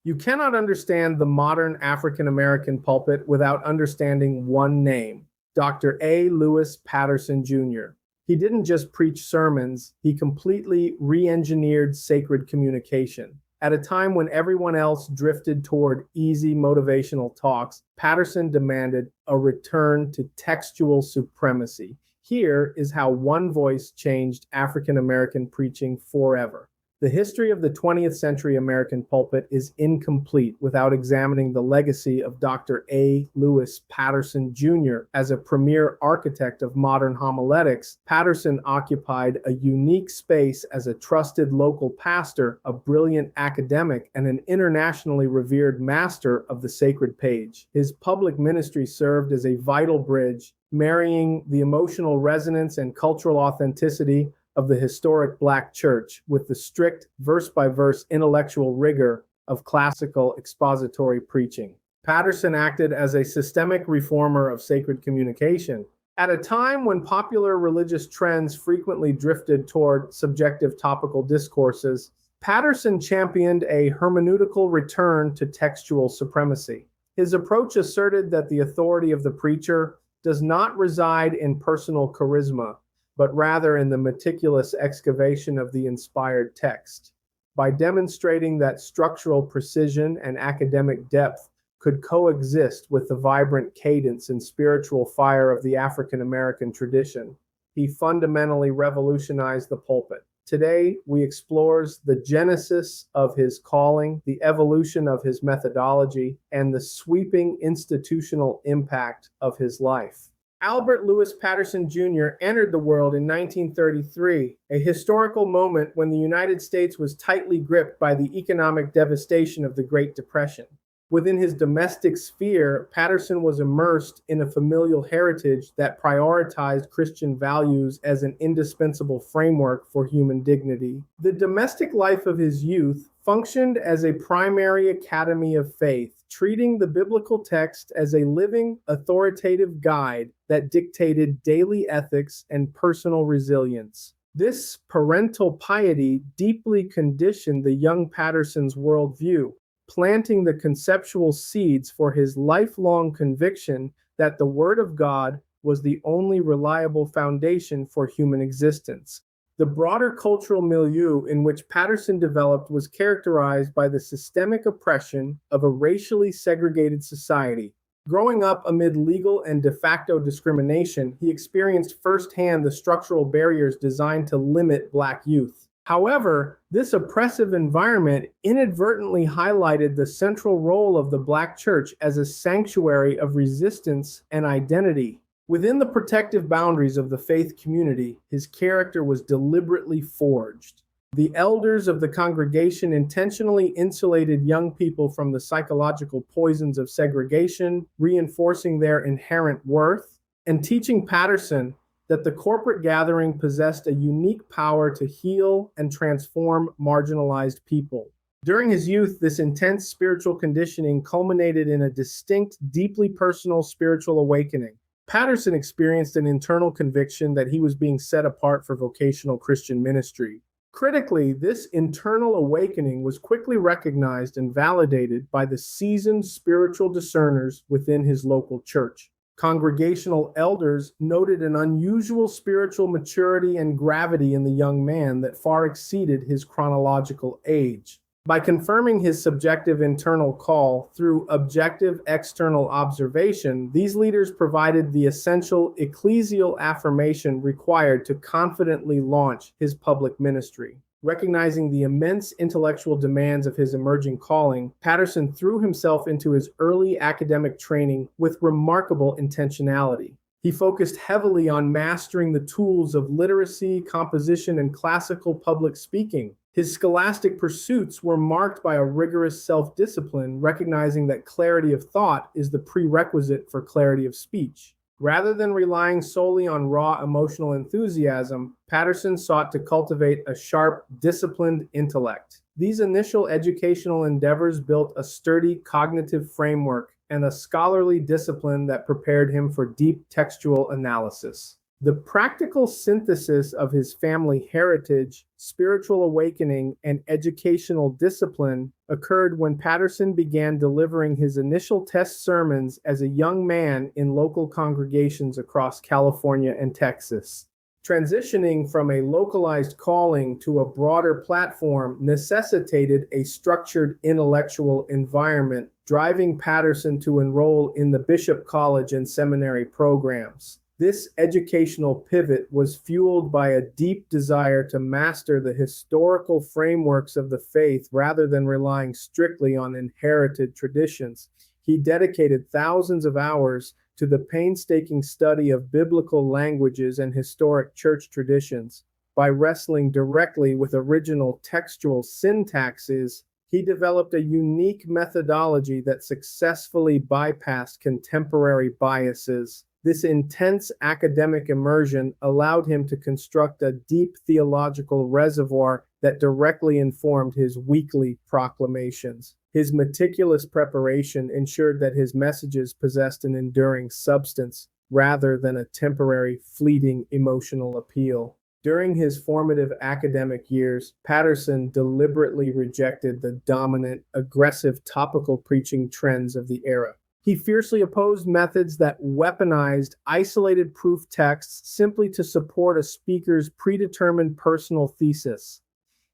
You cannot understand the modern African American pulpit without understanding one name, Dr. A. Lewis Patterson Jr. He didn't just preach sermons, he completely re engineered sacred communication. At a time when everyone else drifted toward easy motivational talks, Patterson demanded a return to textual supremacy. Here is how one voice changed African American preaching forever. The history of the 20th century American pulpit is incomplete without examining the legacy of Dr. A. Lewis Patterson Jr. As a premier architect of modern homiletics, Patterson occupied a unique space as a trusted local pastor, a brilliant academic, and an internationally revered master of the sacred page. His public ministry served as a vital bridge, marrying the emotional resonance and cultural authenticity of the historic Black church with the strict verse-by-verse intellectual rigor of classical expository preaching. Patterson acted as a systemic reformer of sacred communication. At a time when popular religious trends frequently drifted toward subjective topical discourses, Patterson championed a hermeneutical return to textual supremacy. His approach asserted that the authority of the preacher does not reside in personal charisma, but rather in the meticulous excavation of the inspired text. By demonstrating that structural precision and academic depth could coexist with the vibrant cadence and spiritual fire of the African American tradition, he fundamentally revolutionized the pulpit. Today, we explores the genesis of his calling, the evolution of his methodology, and the sweeping institutional impact of his life. Albert Lewis Patterson Jr. entered the world in 1933, a historical moment when the United States was tightly gripped by the economic devastation of the Great Depression. Within his domestic sphere, Patterson was immersed in a familial heritage that prioritized Christian values as an indispensable framework for human dignity. The domestic life of his youth functioned as a primary academy of faith, treating the biblical text as a living, authoritative guide that dictated daily ethics and personal resilience. This parental piety deeply conditioned the young Patterson's worldview, planting the conceptual seeds for his lifelong conviction that the Word of God was the only reliable foundation for human existence. The broader cultural milieu in which Patterson developed was characterized by the systemic oppression of a racially segregated society. Growing up amid legal and de facto discrimination, he experienced firsthand the structural barriers designed to limit Black youth. However, this oppressive environment inadvertently highlighted the central role of the Black church as a sanctuary of resistance and identity. Within the protective boundaries of the faith community, his character was deliberately forged. The elders of the congregation intentionally insulated young people from the psychological poisons of segregation, reinforcing their inherent worth, and teaching Patterson that the corporate gathering possessed a unique power to heal and transform marginalized people. During his youth, this intense spiritual conditioning culminated in a distinct, deeply personal spiritual awakening. Patterson experienced an internal conviction that he was being set apart for vocational Christian ministry. Critically, this internal awakening was quickly recognized and validated by the seasoned spiritual discerners within his local church. Congregational elders noted an unusual spiritual maturity and gravity in the young man that far exceeded his chronological age. By confirming his subjective internal call through objective external observation, these leaders provided the essential ecclesial affirmation required to confidently launch his public ministry. Recognizing the immense intellectual demands of his emerging calling, Patterson threw himself into his early academic training with remarkable intentionality. He focused heavily on mastering the tools of literacy, composition, and classical public speaking. His scholastic pursuits were marked by a rigorous self-discipline, recognizing that clarity of thought is the prerequisite for clarity of speech. Rather than relying solely on raw emotional enthusiasm, Patterson sought to cultivate a sharp, disciplined intellect. These initial educational endeavors built a sturdy cognitive framework and a scholarly discipline that prepared him for deep textual analysis. The practical synthesis of his family heritage, spiritual awakening, and educational discipline occurred when Patterson began delivering his initial test sermons as a young man in local congregations across California and Texas. Transitioning from a localized calling to a broader platform necessitated a structured intellectual environment, driving Patterson to enroll in the Bishop College and seminary programs. This educational pivot was fueled by a deep desire to master the historical frameworks of the faith rather than relying strictly on inherited traditions. He dedicated thousands of hours to the painstaking study of biblical languages and historic church traditions. By wrestling directly with original textual syntaxes, he developed a unique methodology that successfully bypassed contemporary biases. This intense academic immersion allowed him to construct a deep theological reservoir that directly informed his weekly proclamations. His meticulous preparation ensured that his messages possessed an enduring substance rather than a temporary, fleeting emotional appeal. During his formative academic years, Patterson deliberately rejected the dominant, aggressive topical preaching trends of the era. He fiercely opposed methods that weaponized isolated proof texts simply to support a speaker's predetermined personal thesis.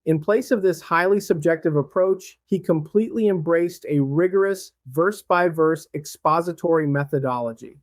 In place of this highly subjective approach, he completely embraced a rigorous, verse-by-verse expository methodology.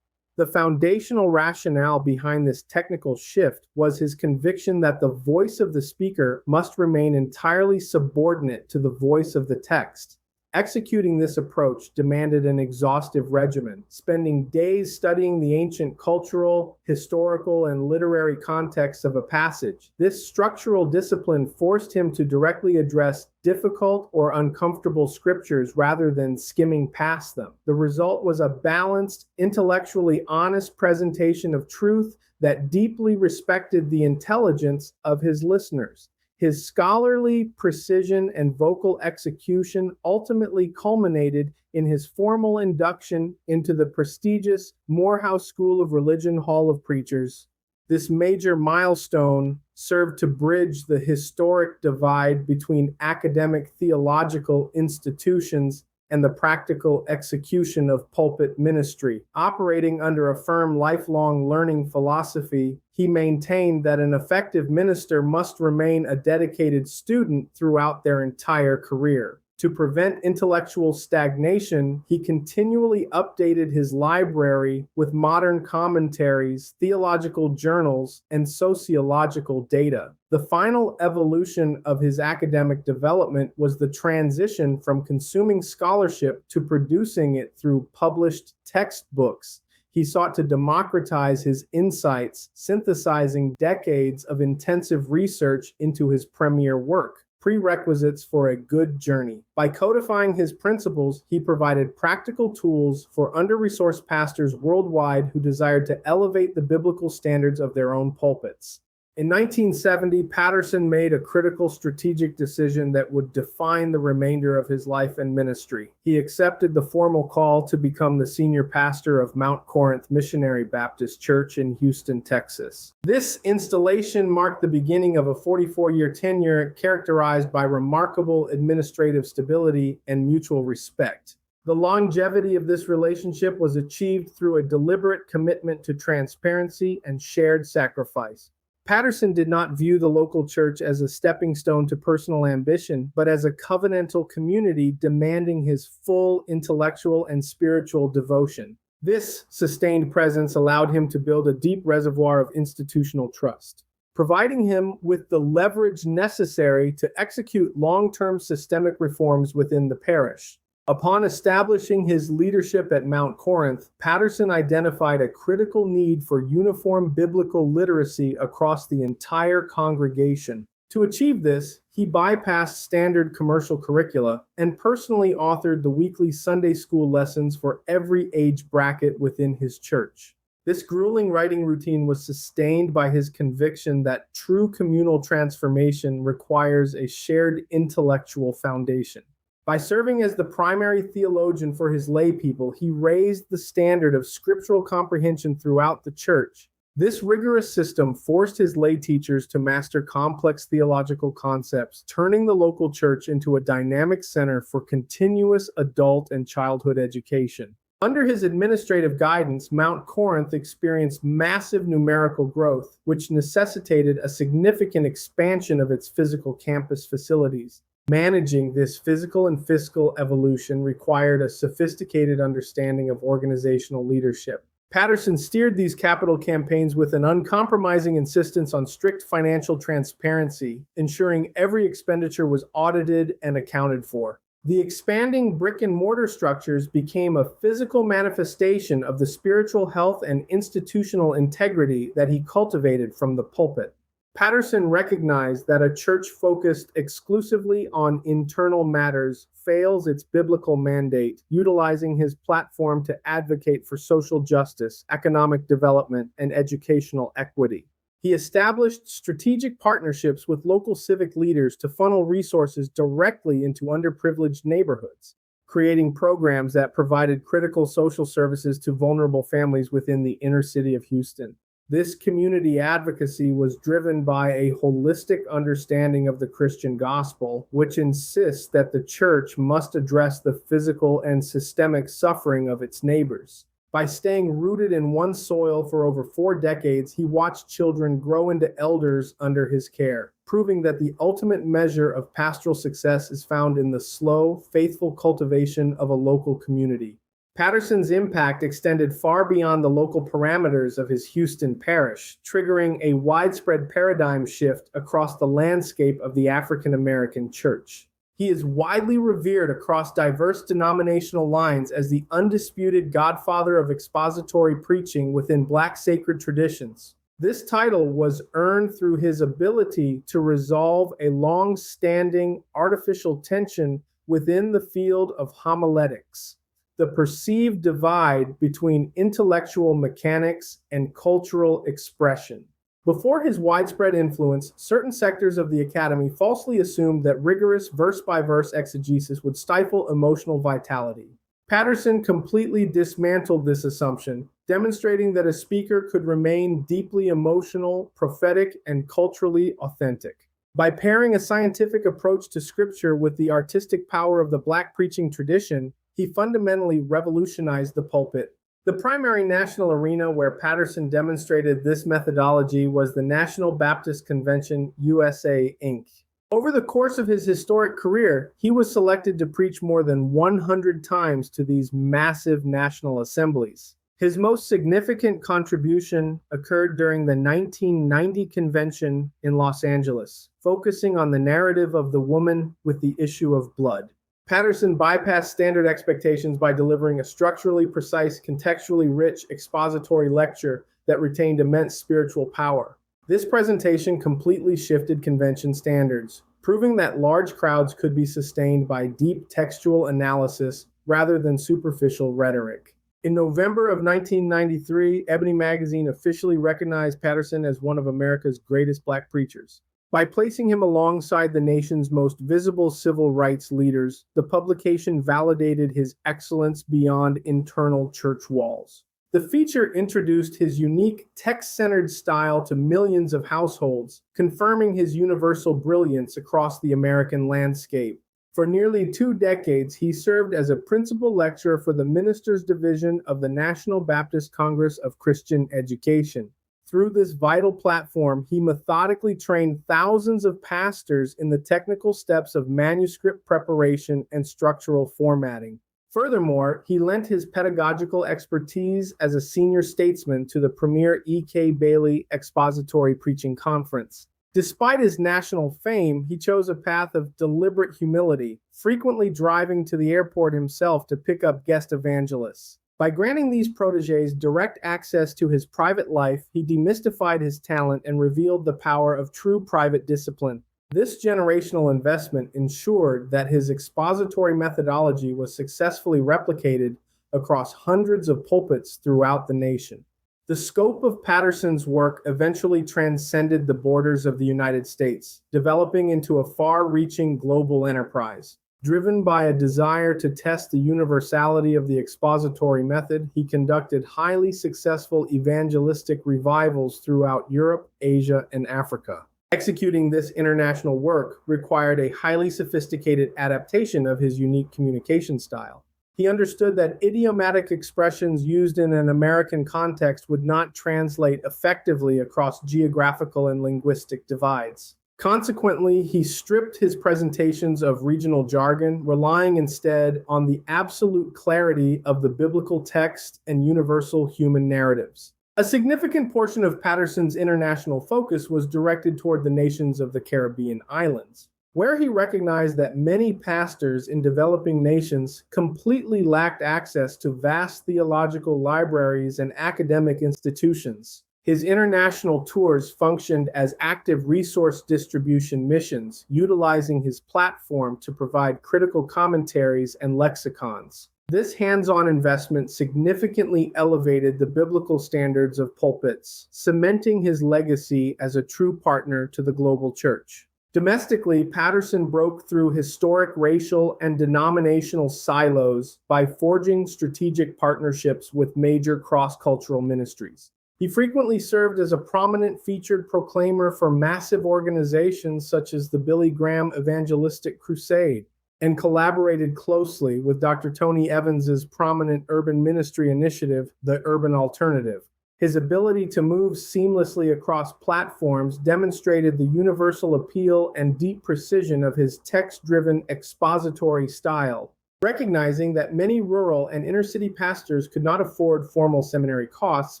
The foundational rationale behind this technical shift was his conviction that the voice of the speaker must remain entirely subordinate to the voice of the text. Executing this approach demanded an exhaustive regimen, spending days studying the ancient cultural, historical, and literary context of a passage. This structural discipline forced him to directly address difficult or uncomfortable scriptures rather than skimming past them. The result was a balanced, intellectually honest presentation of truth that deeply respected the intelligence of his listeners. His scholarly precision and vocal execution ultimately culminated in his formal induction into the prestigious Morehouse School of Religion Hall of Preachers. This major milestone served to bridge the historic divide between academic theological institutions and the practical execution of pulpit ministry. Operating under a firm lifelong learning philosophy, he maintained that an effective minister must remain a dedicated student throughout their entire career. To prevent intellectual stagnation, he continually updated his library with modern commentaries, theological journals, and sociological data. The final evolution of his academic development was the transition from consuming scholarship to producing it through published textbooks. He sought to democratize his insights, synthesizing decades of intensive research into his premier work. Prerequisites for a good journey. By codifying his principles, he provided practical tools for under-resourced pastors worldwide who desired to elevate the biblical standards of their own pulpits. In 1970, Patterson made a critical strategic decision that would define the remainder of his life and ministry. He accepted the formal call to become the senior pastor of Mount Corinth Missionary Baptist Church in Houston, Texas. This installation marked the beginning of a 44-year tenure characterized by remarkable administrative stability and mutual respect. The longevity of this relationship was achieved through a deliberate commitment to transparency and shared sacrifice. Patterson did not view the local church as a stepping stone to personal ambition, but as a covenantal community demanding his full intellectual and spiritual devotion. This sustained presence allowed him to build a deep reservoir of institutional trust, providing him with the leverage necessary to execute long-term systemic reforms within the parish. Upon establishing his leadership at Mount Corinth, Patterson identified a critical need for uniform biblical literacy across the entire congregation. To achieve this, he bypassed standard commercial curricula and personally authored the weekly Sunday school lessons for every age bracket within his church. This grueling writing routine was sustained by his conviction that true communal transformation requires a shared intellectual foundation. By serving as the primary theologian for his lay people, he raised the standard of scriptural comprehension throughout the church. This rigorous system forced his lay teachers to master complex theological concepts, turning the local church into a dynamic center for continuous adult and childhood education. Under his administrative guidance, Mount Corinth experienced massive numerical growth, which necessitated a significant expansion of its physical campus facilities. Managing this physical and fiscal evolution required a sophisticated understanding of organizational leadership. Patterson steered these capital campaigns with an uncompromising insistence on strict financial transparency, ensuring every expenditure was audited and accounted for. The expanding brick-and-mortar structures became a physical manifestation of the spiritual health and institutional integrity that he cultivated from the pulpit. Patterson recognized that a church focused exclusively on internal matters fails its biblical mandate, utilizing his platform to advocate for social justice, economic development, and educational equity. He established strategic partnerships with local civic leaders to funnel resources directly into underprivileged neighborhoods, creating programs that provided critical social services to vulnerable families within the inner city of Houston. This community advocacy was driven by a holistic understanding of the Christian gospel, which insists that the church must address the physical and systemic suffering of its neighbors. By staying rooted in one soil for over 4 decades, he watched children grow into elders under his care, proving that the ultimate measure of pastoral success is found in the slow, faithful cultivation of a local community. Patterson's impact extended far beyond the local parameters of his Houston parish, triggering a widespread paradigm shift across the landscape of the African American church. He is widely revered across diverse denominational lines as the undisputed Godfather of Expository Preaching within Black sacred traditions. This title was earned through his ability to resolve a long-standing artificial tension within the field of homiletics, the perceived divide between intellectual mechanics and cultural expression. Before his widespread influence, certain sectors of the academy falsely assumed that rigorous verse-by-verse exegesis would stifle emotional vitality. Patterson completely dismantled this assumption, demonstrating that a speaker could remain deeply emotional, prophetic, and culturally authentic. By pairing a scientific approach to Scripture with the artistic power of the Black preaching tradition, he fundamentally revolutionized the pulpit. The primary national arena where Patterson demonstrated this methodology was the National Baptist Convention, USA, Inc. Over the course of his historic career, he was selected to preach more than 100 times to these massive national assemblies. His most significant contribution occurred during the 1990 convention in Los Angeles, focusing on the narrative of the woman with the issue of blood. Patterson bypassed standard expectations by delivering a structurally precise, contextually rich, expository lecture that retained immense spiritual power. This presentation completely shifted convention standards, proving that large crowds could be sustained by deep textual analysis rather than superficial rhetoric. In November of 1993, Ebony magazine officially recognized Patterson as one of America's greatest Black preachers. By placing him alongside the nation's most visible civil rights leaders, the publication validated his excellence beyond internal church walls. The feature introduced his unique text-centered style to millions of households, confirming his universal brilliance across the American landscape. For nearly 2 decades, he served as a principal lecturer for the Ministers Division of the National Baptist Congress of Christian Education. Through this vital platform, he methodically trained thousands of pastors in the technical steps of manuscript preparation and structural formatting. Furthermore, he lent his pedagogical expertise as a senior statesman to the premier E.K. Bailey Expository Preaching Conference. Despite his national fame, he chose a path of deliberate humility, frequently driving to the airport himself to pick up guest evangelists. By granting these protégés direct access to his private life, he demystified his talent and revealed the power of true private discipline. This generational investment ensured that his expository methodology was successfully replicated across hundreds of pulpits throughout the nation. The scope of Patterson's work eventually transcended the borders of the United States, developing into a far-reaching global enterprise. Driven by a desire to test the universality of the expository method, he conducted highly successful evangelistic revivals throughout Europe, Asia, and Africa. Executing this international work required a highly sophisticated adaptation of his unique communication style. He understood that idiomatic expressions used in an American context would not translate effectively across geographical and linguistic divides. Consequently, he stripped his presentations of regional jargon, relying instead on the absolute clarity of the biblical text and universal human narratives. A significant portion of Patterson's international focus was directed toward the nations of the Caribbean islands, where he recognized that many pastors in developing nations completely lacked access to vast theological libraries and academic institutions. His international tours functioned as active resource distribution missions, utilizing his platform to provide critical commentaries and lexicons. This hands-on investment significantly elevated the biblical standards of pulpits, cementing his legacy as a true partner to the global church. Domestically, Patterson broke through historic racial and denominational silos by forging strategic partnerships with major cross-cultural ministries. He frequently served as a prominent featured proclaimer for massive organizations such as the Billy Graham Evangelistic Crusade, and collaborated closely with Dr. Tony Evans's prominent urban ministry initiative, the Urban Alternative. His ability to move seamlessly across platforms demonstrated the universal appeal and deep precision of his text-driven expository style. Recognizing that many rural and inner-city pastors could not afford formal seminary costs,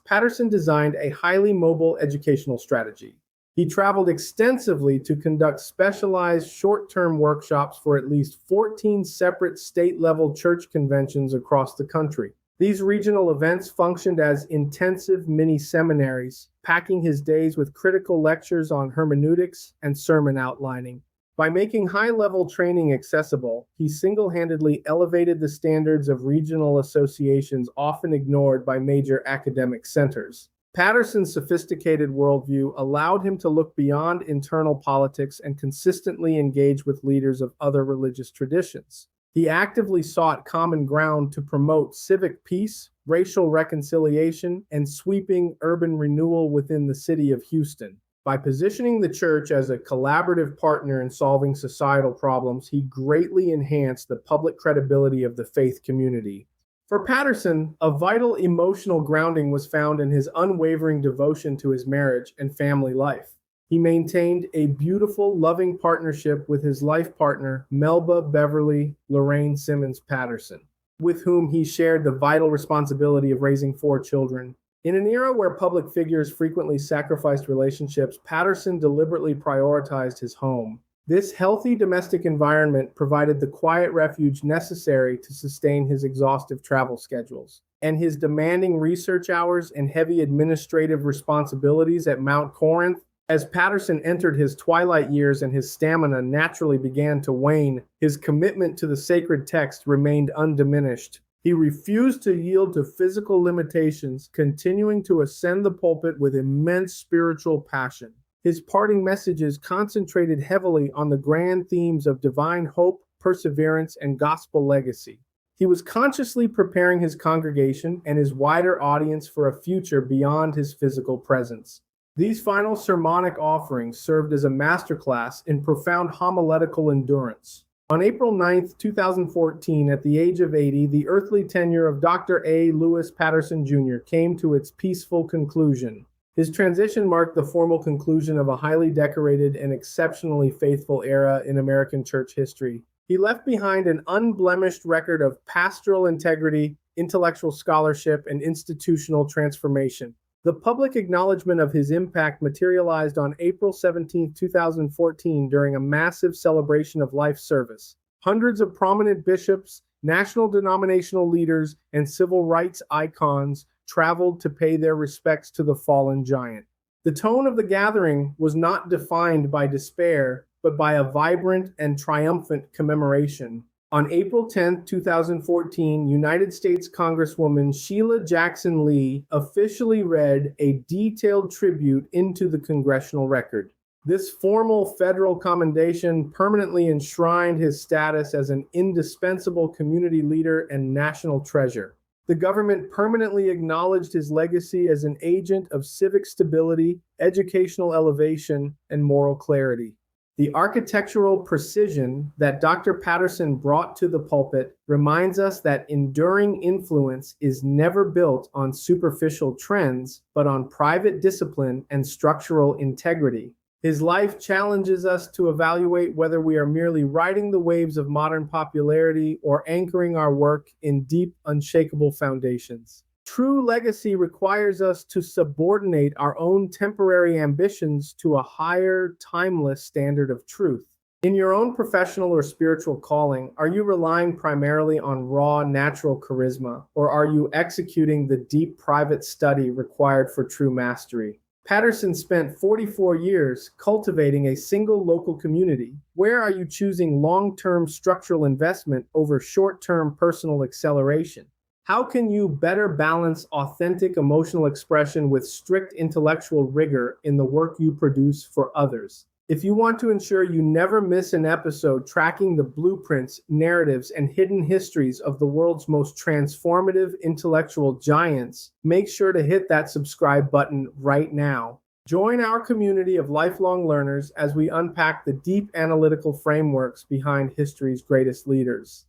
Patterson designed a highly mobile educational strategy. He traveled extensively to conduct specialized short-term workshops for at least 14 separate state-level church conventions across the country. These regional events functioned as intensive mini-seminaries, packing his days with critical lectures on hermeneutics and sermon outlining. By making high-level training accessible, he single-handedly elevated the standards of regional associations often ignored by major academic centers. Patterson's sophisticated worldview allowed him to look beyond internal politics and consistently engage with leaders of other religious traditions. He actively sought common ground to promote civic peace, racial reconciliation, and sweeping urban renewal within the city of Houston. By positioning the church as a collaborative partner in solving societal problems, he greatly enhanced the public credibility of the faith community. For Patterson, a vital emotional grounding was found in his unwavering devotion to his marriage and family life. He maintained a beautiful, loving partnership with his life partner, Melba Beverly Lorraine Simmons Patterson, with whom he shared the vital responsibility of raising 4 children. In an era where public figures frequently sacrificed relationships, Patterson deliberately prioritized his home. This healthy domestic environment provided the quiet refuge necessary to sustain his exhaustive travel schedules, and his demanding research hours and heavy administrative responsibilities at Mount Corinth. As Patterson entered his twilight years and his stamina naturally began to wane, his commitment to the sacred text remained undiminished. He refused to yield to physical limitations, continuing to ascend the pulpit with immense spiritual passion. His parting messages concentrated heavily on the grand themes of divine hope, perseverance, and gospel legacy. He was consciously preparing his congregation and his wider audience for a future beyond his physical presence. These final sermonic offerings served as a masterclass in profound homiletical endurance. On April 9, 2014, at the age of 80, the earthly tenure of Dr. A. Lewis Patterson Jr. came to its peaceful conclusion. His transition marked the formal conclusion of a highly decorated and exceptionally faithful era in American church history. He left behind an unblemished record of pastoral integrity, intellectual scholarship, and institutional transformation. The public acknowledgement of his impact materialized on April 17, 2014 during a massive celebration of life service. Hundreds of prominent bishops, national denominational leaders, and civil rights icons traveled to pay their respects to the fallen giant. The tone of the gathering was not defined by despair, but by a vibrant and triumphant commemoration. On April 10, 2014, United States Congresswoman Sheila Jackson Lee officially read a detailed tribute into the congressional record. This formal federal commendation permanently enshrined his status as an indispensable community leader and national treasure. The government permanently acknowledged his legacy as an agent of civic stability, educational elevation, and moral clarity. The architectural precision that Dr. Patterson brought to the pulpit reminds us that enduring influence is never built on superficial trends, but on private discipline and structural integrity. His life challenges us to evaluate whether we are merely riding the waves of modern popularity or anchoring our work in deep, unshakable foundations. True legacy requires us to subordinate our own temporary ambitions to a higher, timeless standard of truth. In your own professional or spiritual calling, are you relying primarily on raw, natural charisma, or are you executing the deep private study required for true mastery? Patterson spent 44 years cultivating a single local community. Where are you choosing long-term structural investment over short-term personal acceleration? How can you better balance authentic emotional expression with strict intellectual rigor in the work you produce for others? If you want to ensure you never miss an episode tracking the blueprints, narratives, and hidden histories of the world's most transformative intellectual giants, make sure to hit that subscribe button right now. Join our community of lifelong learners as we unpack the deep analytical frameworks behind history's greatest leaders.